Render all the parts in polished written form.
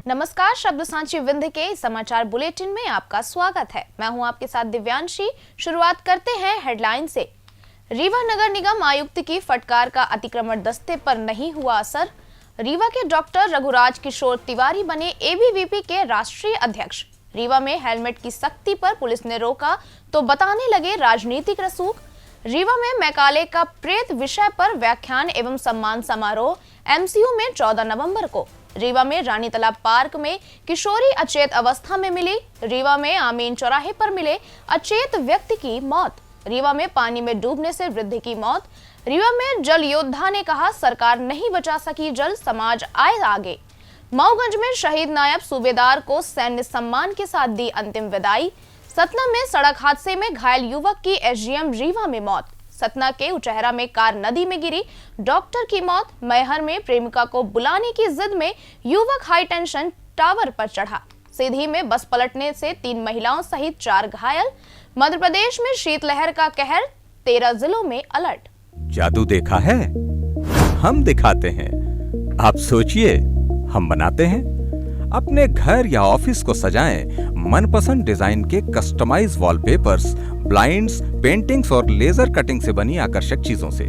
नमस्कार, शब्द सांची विंध के समाचार बुलेटिन में आपका स्वागत है। मैं हूं आपके साथ दिव्यांशी। शुरुआत करते हैं हेडलाइन से। रीवा नगर निगम आयुक्त की फटकार का अतिक्रमण दस्ते पर नहीं हुआ असर। रीवा के डॉक्टर रघुराज किशोर तिवारी बने एबीवीपी के राष्ट्रीय अध्यक्ष। रीवा में हेलमेट की सख्ती पर पुलिस ने रोका तो बताने लगे राजनीतिक रसूख। रीवा में मैकाले का प्रेत विषय पर व्याख्यान एवं सम्मान समारोह एमसीयू में 14 नवंबर को। रीवा में रानी तालाब पार्क में किशोरी अचेत अवस्था में मिली। रीवा में आमीन चौराहे पर मिले अचेत व्यक्ति की मौत। रीवा में पानी में डूबने से वृद्ध की मौत। रीवा में जल योद्धा ने कहा, सरकार नहीं बचा सकी जल, समाज आए आगे। मऊगंज में शहीद नायब सूबेदार को सैन्य सम्मान के साथ दी अंतिम विदाई। सतना में सड़क हादसे में घायल युवक की एसडीएम रीवा में मौत। सतना के उचहरा में कार नदी में गिरी, डॉक्टर की मौत। मैहर में प्रेमिका को बुलाने की जिद में युवक हाई टेंशन टावर पर चढ़ा। सीधी में बस पलटने से 3 महिलाओं सहित 4 घायल। मध्य प्रदेश में शीतलहर का कहर, 13 जिलों में अलर्ट। जादू देखा है, हम दिखाते हैं। आप सोचिए, हम बनाते हैं। अपने घर या ऑफिस को सजाएं मनपसंद डिजाइन के कस्टमाइज वॉलपेपर्स, ब्लाइंड्स, पेंटिंग्स और लेजर कटिंग से बनी आकर्षक चीजों से।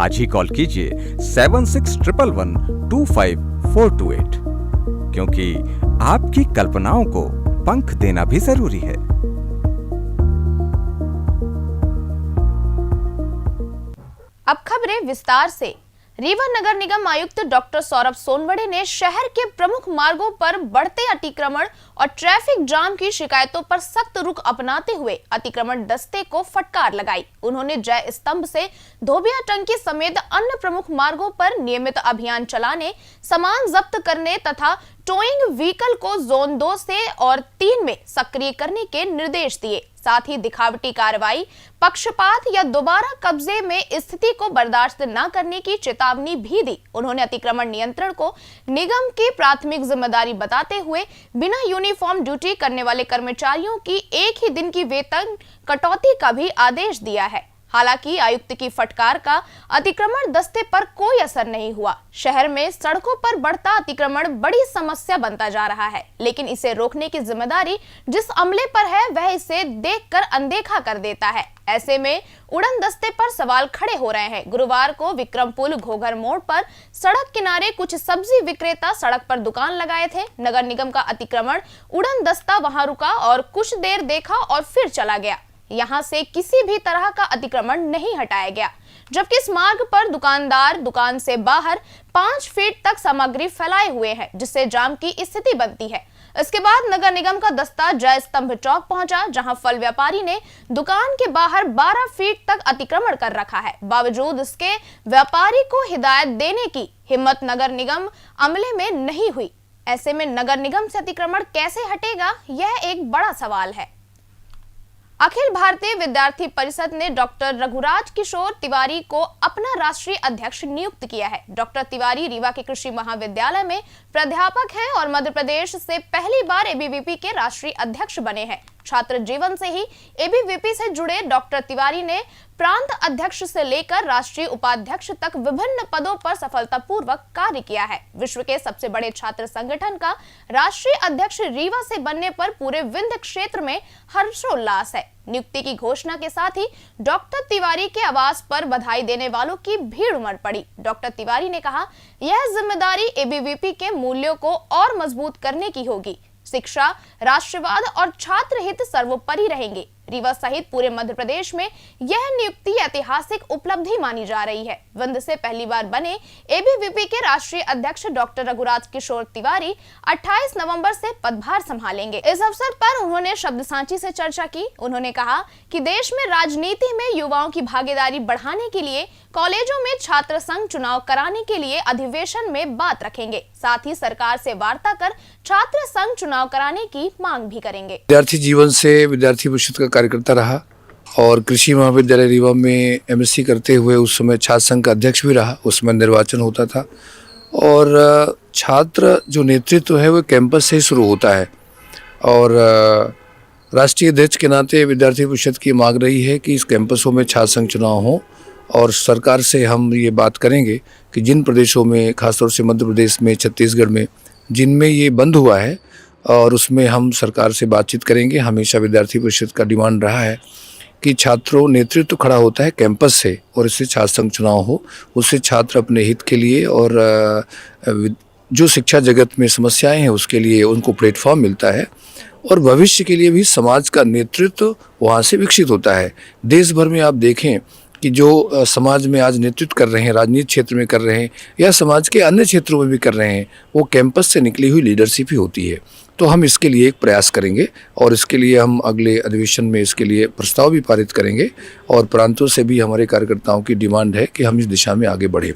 आज ही कॉल कीजिए 7611125428, क्योंकि आपकी कल्पनाओं को पंख देना भी जरूरी है। अब खबरें विस्तार से। रीवा नगर निगम आयुक्त डॉक्टर सौरभ सोनवड़े ने शहर के प्रमुख मार्गों पर बढ़ते अतिक्रमण और ट्रैफिक जाम की शिकायतों पर सख्त रुख अपनाते हुए अतिक्रमण दस्ते को फटकार लगाई। उन्होंने जय स्तंभ से धोबिया टंकी समेत अन्य प्रमुख मार्गों पर नियमित अभियान चलाने, सामान जब्त करने तथा टोइंग व्हीकल को जोन 2 से और 3 में सक्रिय करने के निर्देश दिए। साथ ही दिखावटी कार्रवाई, पक्षपात या दोबारा कब्जे में स्थिति को बर्दाश्त न करने की चेतावनी भी दी। उन्होंने अतिक्रमण नियंत्रण को निगम की प्राथमिक जिम्मेदारी बताते हुए बिना यूनिफॉर्म ड्यूटी करने वाले कर्मचारियों की एक ही दिन की वेतन कटौती का भी आदेश दिया है। हालांकि आयुक्त की फटकार का अतिक्रमण दस्ते पर कोई असर नहीं हुआ। शहर में सड़कों पर बढ़ता अतिक्रमण बड़ी समस्या बनता जा रहा है, लेकिन इसे रोकने की जिम्मेदारी जिस अमले पर है वह इसे देखकर अनदेखा कर देता है। ऐसे में उड़न दस्ते पर सवाल खड़े हो रहे हैं। गुरुवार को विक्रमपुल घोघर मोड़ पर सड़क किनारे कुछ सब्जी विक्रेता सड़क पर दुकान लगाए थे। नगर निगम का अतिक्रमण उड़न दस्ता वहां रुका और कुछ देर देखा और फिर चला गया। यहां से किसी भी तरह का अतिक्रमण नहीं हटाया गया, जबकि इस मार्ग पर दुकानदार दुकान से बाहर 5 फीट तक सामग्री फैलाए हुए हैं, जिससे जाम की स्थिति बनती है। इसके बाद नगर निगम का दस्ता जय स्तंभ चौक पहुंचा, जहां फल व्यापारी ने दुकान के बाहर 12 फीट तक अतिक्रमण कर रखा है। बावजूद इसके व्यापारी को हिदायत देने की हिम्मत नगर निगम अमले में नहीं हुई। ऐसे में नगर निगम से अतिक्रमण कैसे हटेगा, यह एक बड़ा सवाल है। अखिल भारतीय विद्यार्थी परिषद ने डॉक्टर रघुराज किशोर तिवारी को अपना राष्ट्रीय अध्यक्ष नियुक्त किया है। डॉक्टर तिवारी रीवा के कृषि महाविद्यालय में प्राध्यापक हैं और मध्य प्रदेश से पहली बार एबीवीपी के राष्ट्रीय अध्यक्ष बने हैं। छात्र जीवन से ही एबीवीपी से जुड़े डॉक्टर तिवारी ने प्रांत अध्यक्ष से लेकर राष्ट्रीय उपाध्यक्ष तक विभिन्न पदों पर सफलतापूर्वक कार्य किया है। विश्व के सबसे बड़े छात्र संगठन का राष्ट्रीय अध्यक्ष रीवा से बनने पर पूरे विंध्य क्षेत्र में हर्षोल्लास है। नियुक्ति की घोषणा के साथ ही डॉक्टर तिवारी के आवास पर बधाई देने वालों की भीड़ उमड़ पड़ी। डॉक्टर तिवारी ने कहा, यह जिम्मेदारी एबीवीपी के मूल्यों को और मजबूत करने की होगी। शिक्षा, राष्ट्रवाद और छात्र हित सर्वोपरि रहेंगे। रीवा सहित पूरे मध्य प्रदेश में यह नियुक्ति ऐतिहासिक उपलब्धि मानी जा रही है। विंध्य से पहली बार बने एबीवीपी के राष्ट्रीय अध्यक्ष डॉक्टर रघुराज किशोर तिवारी 28 नवंबर से पदभार संभालेंगे। इस अवसर पर उन्होंने शब्द सांची से चर्चा की। उन्होंने कहा कि देश में राजनीति में युवाओं की भागीदारी बढ़ाने के लिए कॉलेजों में छात्र संघ चुनाव कराने के लिए अधिवेशन में बात रखेंगे। साथ ही सरकार से वार्ता कर छात्र संघ चुनाव कराने की मांग भी करेंगे। विद्यार्थी जीवन से विद्यार्थी परिषद का कार्यकर्ता रहा और कृषि महाविद्यालय रीवा में एमएससी करते हुए उस समय छात्र संघ का अध्यक्ष भी रहा। उसमें निर्वाचन होता था और छात्र जो नेतृत्व है वो कैंपस से ही शुरू होता है और राष्ट्रीय अध्यक्ष के नाते विद्यार्थी परिषद की मांग रही है कि इस कैंपसों में छात्र संघ चुनाव हो और सरकार से हम ये बात करेंगे कि जिन प्रदेशों में खासतौर से मध्य प्रदेश में, छत्तीसगढ़ में जिनमें ये बंद हुआ है, और उसमें हम सरकार से बातचीत करेंगे। हमेशा विद्यार्थी परिषद का डिमांड रहा है कि छात्रों नेतृत्व खड़ा होता है कैंपस से, और इससे छात्र संघ चुनाव हो, उससे छात्र अपने हित के लिए और जो शिक्षा जगत में समस्याएं हैं उसके लिए उनको प्लेटफॉर्म मिलता है, और भविष्य के लिए भी समाज का नेतृत्व वहाँ से विकसित होता है। देश भर में आप देखें कि जो समाज में आज नेतृत्व कर रहे हैं, राजनीतिक क्षेत्र में कर रहे हैं या समाज के अन्य क्षेत्रों में भी कर रहे हैं, वो कैंपस से निकली हुई लीडरशिप ही होती है। तो हम इसके लिए एक प्रयास करेंगे, और इसके लिए हम अगले अधिवेशन में इसके लिए प्रस्ताव भी पारित करेंगे, और प्रांतों से भी हमारे कार्यकर्ताओं की डिमांड है कि हम इस दिशा में आगे बढ़ें।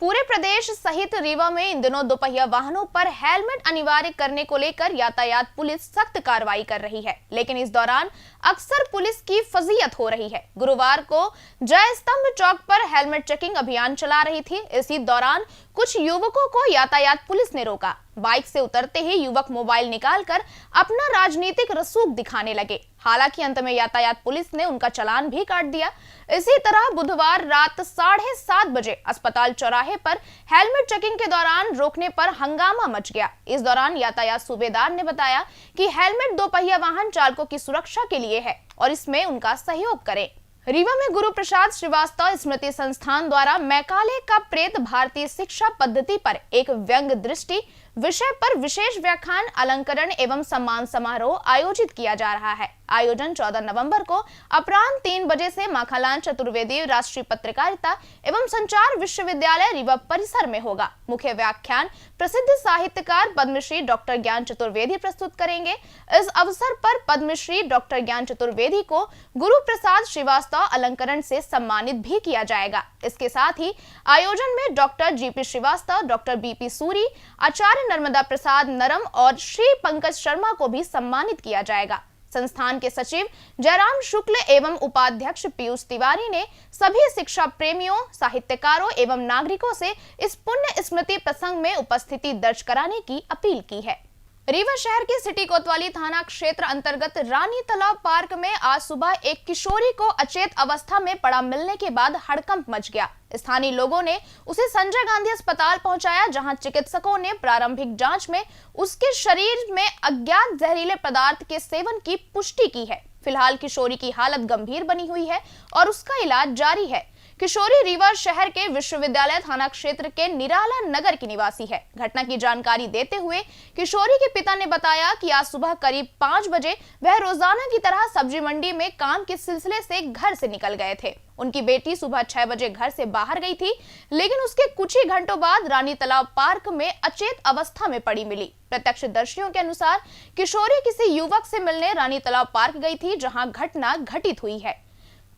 पूरे प्रदेश सहित रीवा में इन दिनों दोपहिया वाहनों पर हेलमेट अनिवार्य करने को लेकर यातायात पुलिस सख्त कार्रवाई कर रही है, लेकिन इस दौरान अक्सर पुलिस की फजीयत हो रही है। गुरुवार को जय स्तंभ चौक पर हेलमेट चेकिंग अभियान चला रही थी। इसी दौरान कुछ युवकों को यातायात पुलिस ने रोका। बाइक से उतरते ही युवक मोबाइल निकालकर अपना राजनीतिक रसूख दिखाने लगे। हालांकि अंत में यातायात पुलिस ने उनका चालान भी काट दिया। इसी तरह बुधवार रात 7:30 बजे अस्पताल चौराहे पर हेलमेट चेकिंग के दौरान रोकने पर हंगामा मच गया। इस दौरान यातायात सूबेदार ने बताया कि हेलमेट दोपहिया वाहन चालकों की सुरक्षा के लिए है और इसमें उनका सहयोग करें। रीवा में गुरु प्रसाद श्रीवास्तव स्मृति संस्थान द्वारा मैकाले का प्रेत भारतीय शिक्षा पद्धति पर एक व्यंग दृष्टि विषय पर विशेष व्याख्यान, अलंकरण एवं सम्मान समारोह आयोजित किया जा रहा है। आयोजन 14 नवंबर को अपराह्न 3 बजे से माखनलाल चतुर्वेदी राष्ट्रीय पत्रकारिता एवं संचार विश्वविद्यालय रीवा परिसर में होगा। मुख्य व्याख्यान प्रसिद्ध साहित्यकार पद्मश्री डॉक्टर ज्ञान चतुर्वेदी प्रस्तुत करेंगे। इस अवसर पर पद्मश्री डॉक्टर ज्ञान चतुर्वेदी को गुरु प्रसाद श्रीवास्तव अलंकरण से सम्मानित भी किया जाएगा। इसके साथ ही आयोजन में doctor GP Srivastava, doctor BP Suri, Acharya Narmada Prasad Naram और श्री पंकज शर्मा को भी सम्मानित किया जाएगा। संस्थान के सचिव जयराम शुक्ल एवं उपाध्यक्ष पीयूष तिवारी ने सभी शिक्षा प्रेमियों, साहित्यकारों एवं नागरिकों से इस पुण्य स्मृति प्रसंग में उपस्थिति दर्ज कराने की अपील की है। रीवा शहर के सिटी कोतवाली थाना क्षेत्र अंतर्गत रानी तालाब पार्क में आज सुबह एक किशोरी को अचेत अवस्था में पड़ा मिलने के बाद हड़कंप मच गया। स्थानीय लोगों ने उसे संजय गांधी अस्पताल पहुंचाया, जहां चिकित्सकों ने प्रारंभिक जांच में उसके शरीर में अज्ञात जहरीले पदार्थ के सेवन की पुष्टि की है। फिलहाल किशोरी की हालत गंभीर बनी हुई है और उसका इलाज जारी है। किशोरी रीवा शहर के विश्वविद्यालय थाना क्षेत्र के निराला नगर की निवासी है। घटना की जानकारी देते हुए किशोरी के पिता ने बताया कि आज सुबह करीब 5 बजे वह रोजाना की तरह सब्जी मंडी में काम के सिलसिले से घर से निकल गए थे। उनकी बेटी सुबह 6 बजे घर से बाहर गई थी, लेकिन उसके कुछ ही घंटों बाद रानी तालाब पार्क में अचेत अवस्था में पड़ी मिली। प्रत्यक्षदर्शियों के अनुसार किशोरी किसी युवक से मिलने रानी तालाब पार्क गई थी, जहां घटना घटित हुई है।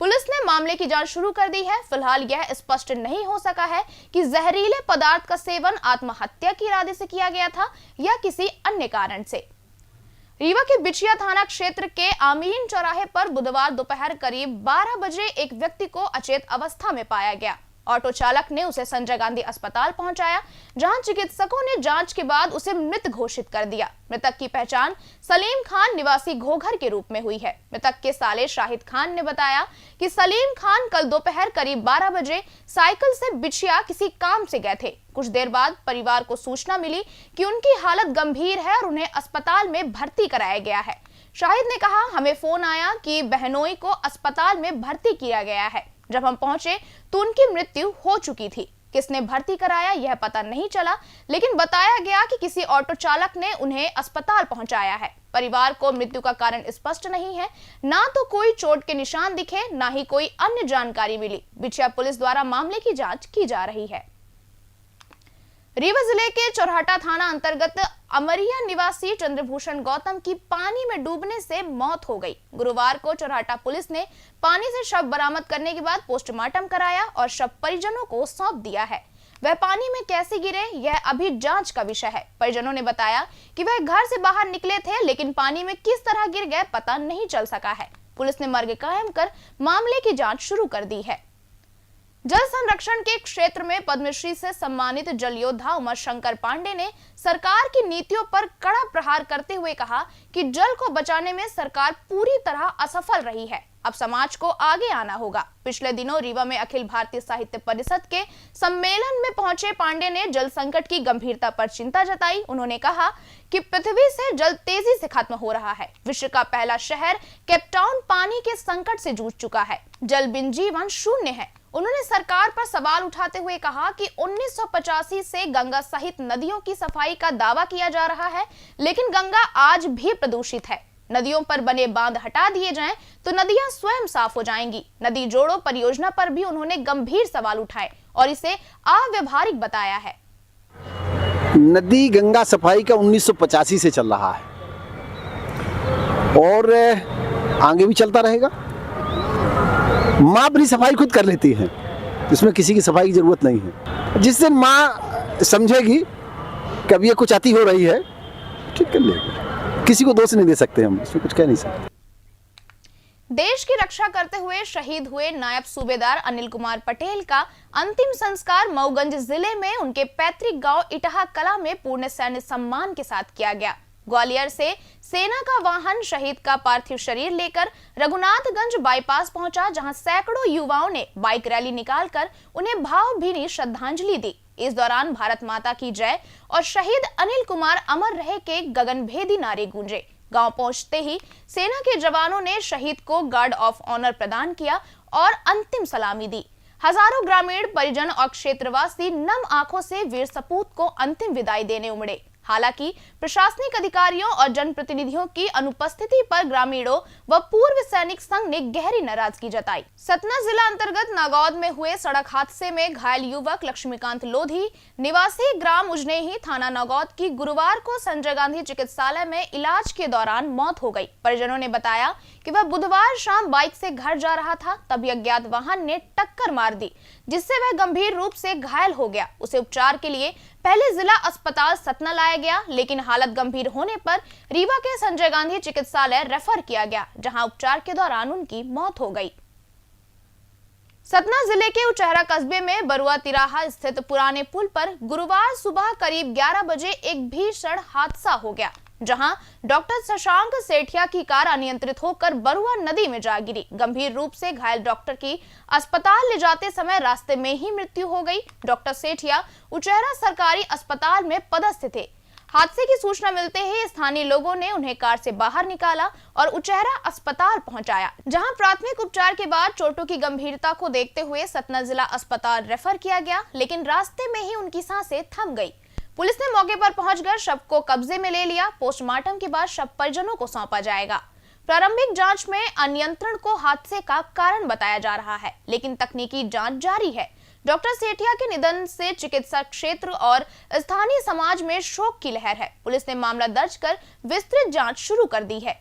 पुलिस ने मामले की जांच शुरू कर दी है। फिलहाल यह स्पष्ट नहीं हो सका है कि जहरीले पदार्थ का सेवन आत्महत्या के इरादे से किया गया था या किसी अन्य कारण से। रीवा के बिछिया थाना क्षेत्र के आमीन चौराहे पर बुधवार दोपहर करीब 12 बजे एक व्यक्ति को अचेत अवस्था में पाया गया। ऑटो चालक ने उसे संजय गांधी अस्पताल पहुंचाया, जहां चिकित्सकों ने जांच के बाद उसे मृत घोषित कर दिया। मृतक की पहचान सलीम खान निवासी घोघर के रूप में हुई है। मृतक के साले शाहिद खान ने बताया कि सलीम खान कल दोपहर करीब 12 बजे साइकिल से बिछिया किसी काम से गए थे। कुछ देर बाद परिवार को सूचना मिली कि उनकी हालत गंभीर है और उन्हें अस्पताल में भर्ती कराया गया है। शाहिद ने कहा, हमें फोन आया कि बहनोई को अस्पताल में भर्ती किया गया है। जब हम पहुंचे तो उनकी मृत्यु हो चुकी थी। किसने भर्ती कराया यह पता नहीं चला, लेकिन बताया गया कि किसी ऑटो चालक ने उन्हें अस्पताल पहुंचाया है। परिवार को मृत्यु का कारण स्पष्ट नहीं है। ना तो कोई चोट के निशान दिखे, ना ही कोई अन्य जानकारी मिली। बिछिया पुलिस द्वारा मामले की जांच की जा रही है। रीवा जिले के चौराहा थाना अंतर्गत अमरिया निवासी चंद्रभूषण गौतम की पानी में डूबने से मौत हो गई। गुरुवार को चौराहा पुलिस ने पानी से शव बरामद करने के बाद पोस्टमार्टम कराया और शव परिजनों को सौंप दिया है। वह पानी में कैसे गिरे यह अभी जांच का विषय है। परिजनों ने बताया कि वह घर से बाहर निकले थे, लेकिन पानी में किस तरह गिर गए पता नहीं चल सका है। पुलिस ने मर्ग कायम कर मामले की जाँच शुरू कर दी है। जल संरक्षण के क्षेत्र में पद्मश्री से सम्मानित जल योद्धा उमा शंकर पांडे ने सरकार की नीतियों पर कड़ा प्रहार करते हुए कहा कि जल को बचाने में सरकार पूरी तरह असफल रही है। अब समाज को आगे आना होगा। पिछले दिनों रीवा में अखिल भारतीय साहित्य परिषद के सम्मेलन में पहुंचे पांडे ने जल संकट की गंभीरता पर चिंता जताई। उन्होंने कहा कि पृथ्वी से जल तेजी से खत्म हो रहा है। विश्व का पहला शहर केपटाउन पानी के संकट से जूझ चुका है। जल बिन जीवन शून्य है। उन्होंने सरकार पर सवाल उठाते हुए कहा कि 1985 से गंगा सहित नदियों की सफाई का दावा किया जा रहा है, लेकिन गंगा आज भी प्रदूषित है। नदियों पर बने बांध हटा दिए जाएं तो नदियां स्वयं साफ हो जाएंगी। नदी जोड़ो परियोजना पर भी उन्होंने गंभीर सवाल उठाए और इसे अव्यावहारिक बताया है। नदी गंगा सफाई का 1985 से चल रहा है और आगे भी चलता रहेगा। माँ अपनी सफाई खुद कर लेती है, इसमें किसी की सफाई की जरूरत नहीं है। जिस दिन माँ समझेगी कि अब ये कुछ अति हो रही है, ठीक कर लेगी। किसी को दोष नहीं दे सकते, हम इसमें कुछ कह नहीं सकते। देश की रक्षा करते हुए शहीद हुए नायब सूबेदार अनिल कुमार पटेल का अंतिम संस्कार मऊगंज जिले में उनके पैतृक गांव इटहा कला में पूर्ण सैन्य सम्मान के साथ किया गया। ग्वालियर से सेना का वाहन शहीद का पार्थिव शरीर लेकर रघुनाथगंज बाईपास पहुंचा, जहां सैकड़ों युवाओं ने बाइक रैली निकालकर उन्हें भावभीनी श्रद्धांजलि दी। इस दौरान भारत माता की जय और शहीद अनिल कुमार अमर रहे के गगनभेदी नारे गूंजे। गांव पहुंचते ही सेना के जवानों ने शहीद को गार्ड ऑफ ऑनर प्रदान किया और अंतिम सलामी दी। हजारों ग्रामीण परिजन और क्षेत्रवासी नम आंखों से वीर सपूत को अंतिम विदाई देने उमड़े। हालांकि प्रशासनिक अधिकारियों और जनप्रतिनिधियों की अनुपस्थिति पर ग्रामीणों व पूर्व सैनिक संघ ने गहरी नाराजगी जताई। सतना जिला अंतर्गत नागौद में हुए सड़क हादसे में घायल युवक लक्ष्मीकांत लोधी निवासी ग्राम उजनेही थाना नागौद की गुरुवार को संजय गांधी चिकित्सालय में इलाज के दौरान मौत हो गई। परिजनों ने बताया कि वह बुधवार शाम बाइक से घर जा रहा था, तभी अज्ञात वाहन ने टक्कर मार दी, जिससे वह गंभीर रूप से घायल हो गया। उसे उपचार के लिए पहले जिला अस्पताल सतना लाया गया, लेकिन हालत गंभीर होने पर रीवा के संजय गांधी चिकित्सालय रेफर किया गया, जहां उपचार के दौरान उनकी मौत हो गई। सतना जिले के उचहरा कस्बे में बरुआ तिराहा स्थित पुराने पुल पर गुरुवार सुबह करीब 11 बजे एक भीषण हादसा हो गया, जहां डॉक्टर शशांक सेठिया की कार अनियंत्रित होकर बरुआ नदी में जा गिरी। गंभीर रूप से घायल डॉक्टर की अस्पताल ले जाते समय रास्ते में ही मृत्यु हो गई। डॉक्टर सेठिया उचहरा सरकारी अस्पताल में पदस्थ थे। हादसे की सूचना मिलते ही स्थानीय लोगों ने उन्हें कार से बाहर निकाला और उचहरा अस्पताल पहुंचाया, जहां प्राथमिक उपचार के बाद चोटों की गंभीरता को देखते हुए सतना जिला अस्पताल रेफर किया गया, लेकिन रास्ते में ही उनकी सांसें थम गई। पुलिस ने मौके पर पहुंचकर शव को कब्जे में ले लिया। पोस्टमार्टम के बाद शव परिजनों को सौंपा जाएगा। प्रारंभिक जांच में अनियंत्रण को हादसे का कारण बताया जा रहा है, लेकिन तकनीकी जांच जारी है। डॉक्टर सेठिया के निधन से चिकित्सा क्षेत्र और स्थानीय समाज में शोक की लहर है। पुलिस ने मामला दर्ज कर विस्तृत जांच शुरू कर दी है।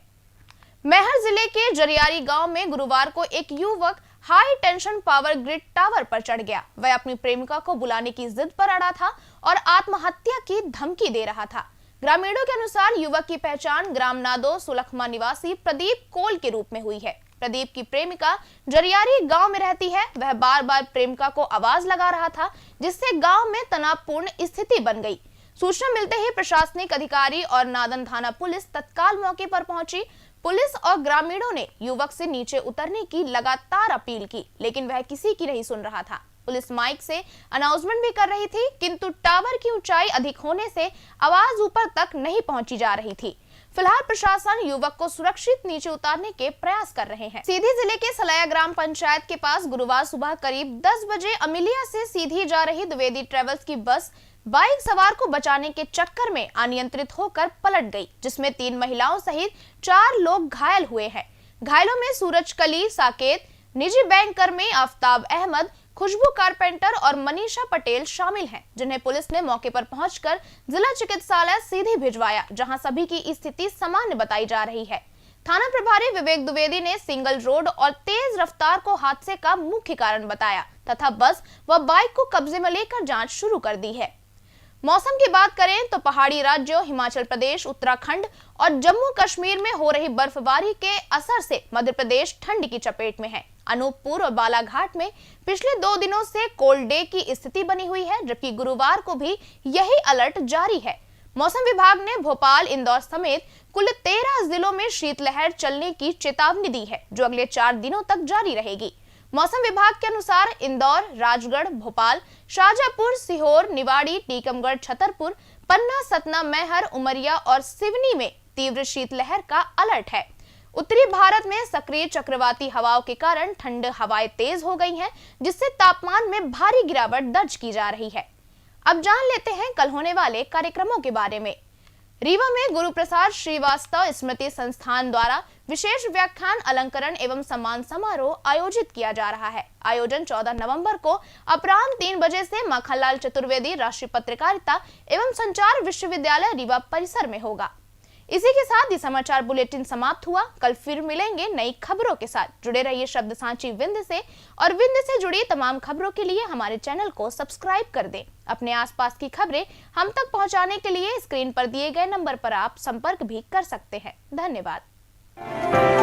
मैहर जिले के जरियारी गांव में गुरुवार को एक युवक high tension power grid tower पर चढ़ गया। वह अपनी प्रेमिका को बुलाने की जिद पर अड़ा था और आत्महत्या की धमकी दे रहा था। ग्रामीणों के अनुसार युवक की पहचान ग्राम नादो सुलखमा निवासी प्रदीप कोल के रूप में हुई है। प्रदीप की प्रेमिका जरियारी गांव में रहती है। वह बार बार प्रेमिका को आवाज लगा रहा था, जिससे गांव में तनावपूर्ण स्थिति बन गई। सूचना मिलते ही प्रशासनिक अधिकारी और नादन थाना पुलिस तत्काल मौके पर पहुंची। पुलिस और ग्रामीणों ने युवक से नीचे उतरने की लगातार अपील की, लेकिन वह किसी की नहीं सुन रहा था। पुलिस माइक से अनाउंसमेंट भी कर रही थी, किंतु टावर की ऊंचाई अधिक होने से आवाज ऊपर तक नहीं पहुंची जा रही थी। फिलहाल प्रशासन युवक को सुरक्षित नीचे उतारने के प्रयास कर रहे हैं। सीधी जिले के सलाया ग्राम पंचायत के पास गुरुवार सुबह करीब 10 बजे अमिलिया से सीधी जा रही द्विवेदी ट्रेवल्स की बस बाइक सवार को बचाने के चक्कर में अनियंत्रित होकर पलट गई, जिसमें 3 महिलाओं सहित 4 लोग घायल हुए हैं। घायलों में सूरज कली साकेत, निजी बैंक कर्मी आफ्ताब अहमद, खुशबू कारपेंटर और मनीषा पटेल शामिल हैं, जिन्हें पुलिस ने मौके पर पहुंचकर जिला चिकित्सालय सीधी भिजवाया, जहां सभी की स्थिति सामान्य बताई जा रही है। थाना प्रभारी विवेक द्विवेदी ने सिंगल रोड और तेज रफ्तार को हादसे का मुख्य कारण बताया तथा बस व बाइक को कब्जे में लेकर जांच शुरू कर दी है। मौसम की बात करें तो पहाड़ी राज्यों हिमाचल प्रदेश, उत्तराखंड और जम्मू कश्मीर में हो रही बर्फबारी के असर से मध्य प्रदेश ठंड की चपेट में है। अनूपपुर और बालाघाट में पिछले 2 दिनों से कोल्ड डे की स्थिति बनी हुई है, जबकि गुरुवार को भी यही अलर्ट जारी है। मौसम विभाग ने भोपाल, इंदौर समेत कुल 13 जिलों में शीतलहर चलने की चेतावनी दी है, जो अगले 4 दिनों तक जारी रहेगी। मौसम विभाग के अनुसार इंदौर, राजगढ़, भोपाल, शाजापुर, सीहोर, निवाड़ी, टीकमगढ़, छतरपुर, पन्ना, सतना, मैहर, उमरिया और सिवनी में तीव्र शीतलहर का अलर्ट है। उत्तरी भारत में सक्रिय चक्रवाती हवाओं के कारण ठंड हवाएं तेज हो गई हैं, जिससे तापमान में भारी गिरावट दर्ज की जा रही है। अब जान लेते हैं कल होने वाले कार्यक्रमों के बारे में। रीवा में गुरु प्रसाद श्रीवास्तव स्मृति संस्थान द्वारा विशेष व्याख्यान, अलंकरण एवं सम्मान समारोह आयोजित किया जा रहा है। आयोजन 14 नवंबर को अपराह्न 3 बजे से माखनलाल चतुर्वेदी राष्ट्रीय पत्रकारिता एवं संचार विश्वविद्यालय रीवा परिसर में होगा। इसी के साथ ये समाचार बुलेटिन समाप्त हुआ। कल फिर मिलेंगे नई खबरों के साथ। जुड़े रहिए शब्द सांची विंध्य से, और विंध्य से जुड़ी तमाम खबरों के लिए हमारे चैनल को सब्सक्राइब कर दें। अपने आसपास की खबरें हम तक पहुंचाने के लिए स्क्रीन पर दिए गए नंबर पर आप संपर्क भी कर सकते हैं। धन्यवाद।